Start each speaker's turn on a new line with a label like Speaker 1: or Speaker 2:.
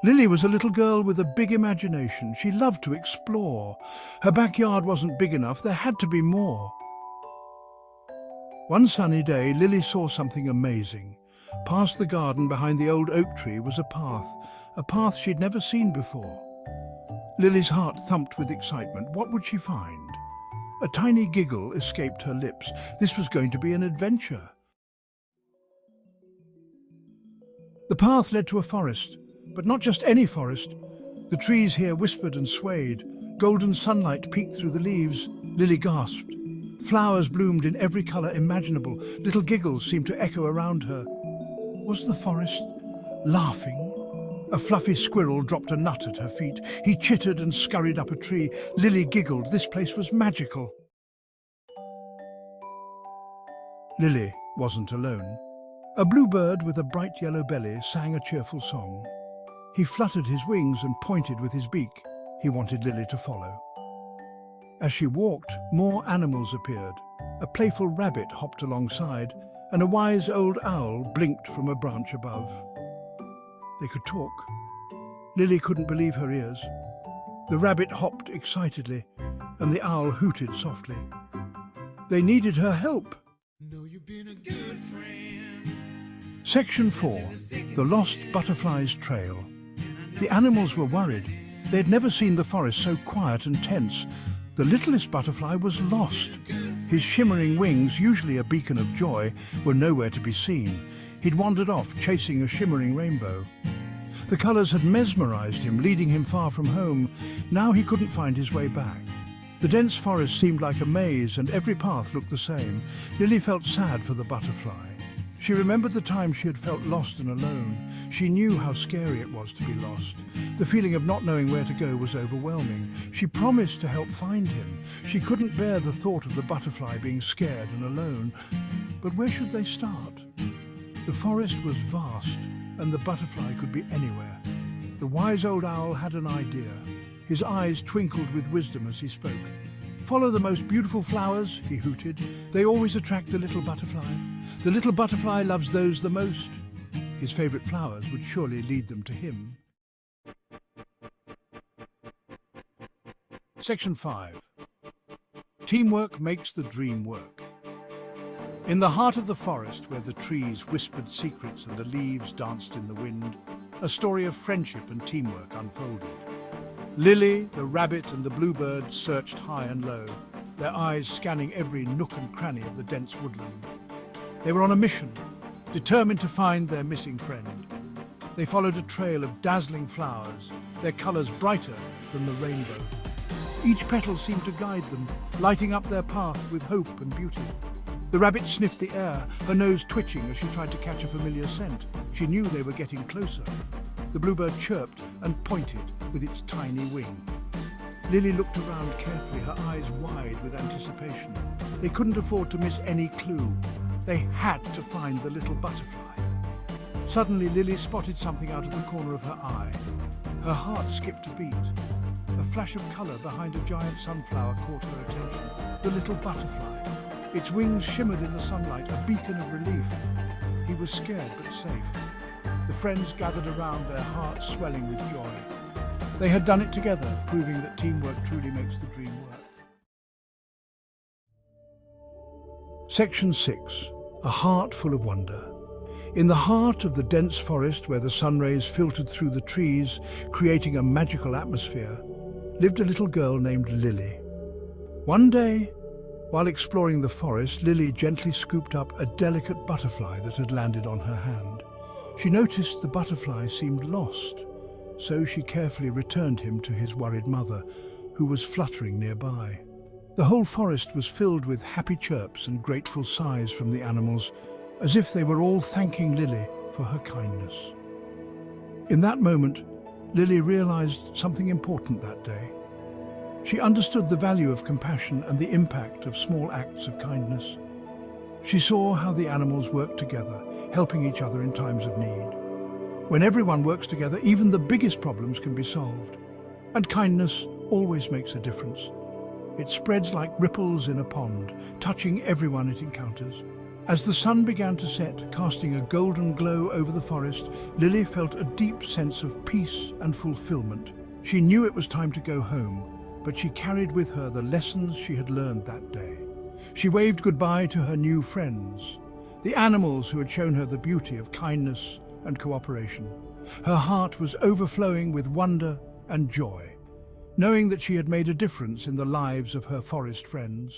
Speaker 1: Lily was a little girl with a big imagination. She loved to explore. Her backyard wasn't big enough, there had to be more. One sunny day, Lily saw something amazing. Past the garden behind the old oak tree was a path she'd never seen before. Lily's heart thumped with excitement. What would she find? A tiny giggle escaped her lips. This was going to be an adventure. The path led to a forest, but not just any forest. The trees here whispered and swayed. Golden sunlight peeked through the leaves. Lily gasped. Flowers bloomed in every colour imaginable. Little giggles seemed to echo around her. Was the forest laughing? A fluffy squirrel dropped a nut at her feet. He chittered and scurried up a tree. Lily giggled. This place was magical. Lily wasn't alone. A bluebird with a bright yellow belly sang a cheerful song. He fluttered his wings and pointed with his beak. He wanted Lily to follow. As she walked, more animals appeared. A playful rabbit hopped alongside, and a wise old owl blinked from a branch above. They could talk. Lily couldn't believe her ears. The rabbit hopped excitedly, and the owl hooted softly. They needed her help.
Speaker 2: Know you've been a good friend.
Speaker 1: Section 4. The Lost Butterfly's Trail. The animals were worried. They had never seen the forest so quiet and tense. The littlest butterfly was lost. His shimmering wings, usually a beacon of joy, were nowhere to be seen. He'd wandered off, chasing a shimmering rainbow. The colours had mesmerised him, leading him far from home. Now he couldn't find his way back. The dense forest seemed like a maze, and every path looked the same. Lily felt sad for the butterfly. She remembered the time she had felt lost and alone. She knew how scary it was to be lost. The feeling of not knowing where to go was overwhelming. She promised to help find him. She couldn't bear the thought of the butterfly being scared and alone. But where should they start? The forest was vast, and the butterfly could be anywhere. The wise old owl had an idea. His eyes twinkled with wisdom as he spoke. "Follow the most beautiful flowers," he hooted. "They always attract the little butterfly. The little butterfly loves those the most." His favourite flowers would surely lead them to him. Section 5. Teamwork makes the dream work. In the heart of the forest, where the trees whispered secrets and the leaves danced in the wind, a story of friendship and teamwork unfolded. Lily, the rabbit and the bluebird searched high and low, their eyes scanning every nook and cranny of the dense woodland. They were on a mission, determined to find their missing friend. They followed a trail of dazzling flowers, their colours brighter than the rainbow. Each petal seemed to guide them, lighting up their path with hope and beauty. The rabbit sniffed the air, her nose twitching as she tried to catch a familiar scent. She knew they were getting closer. The bluebird chirped and pointed with its tiny wing. Lily looked around carefully, her eyes wide with anticipation. They couldn't afford to miss any clue. They had to find the little butterfly. Suddenly, Lily spotted something out of the corner of her eye. Her heart skipped a beat. A flash of colour behind a giant sunflower caught her attention. The little butterfly. Its wings shimmered in the sunlight, a beacon of relief. He was scared but safe. The friends gathered around, their hearts swelling with joy. They had done it together, proving that teamwork truly makes the dream work. Section 6. A heart full of wonder. In the heart of the dense forest, where the sun rays filtered through the trees, creating a magical atmosphere, lived a little girl named Lily. One day, while exploring the forest, Lily gently scooped up a delicate butterfly that had landed on her hand. She noticed the butterfly seemed lost, so she carefully returned him to his worried mother, who was fluttering nearby. The whole forest was filled with happy chirps and grateful sighs from the animals, as if they were all thanking Lily for her kindness. In that moment, Lily realized something important that day. She understood the value of compassion and the impact of small acts of kindness. She saw how the animals worked together, helping each other in times of need. When everyone works together, even the biggest problems can be solved. And kindness always makes a difference. It spreads like ripples in a pond, touching everyone it encounters. As the sun began to set, casting a golden glow over the forest, Lily felt a deep sense of peace and fulfillment. She knew it was time to go home, but she carried with her the lessons she had learned that day. She waved goodbye to her new friends, the animals who had shown her the beauty of kindness and cooperation. Her heart was overflowing with wonder and joy, knowing that she had made a difference in the lives of her forest friends.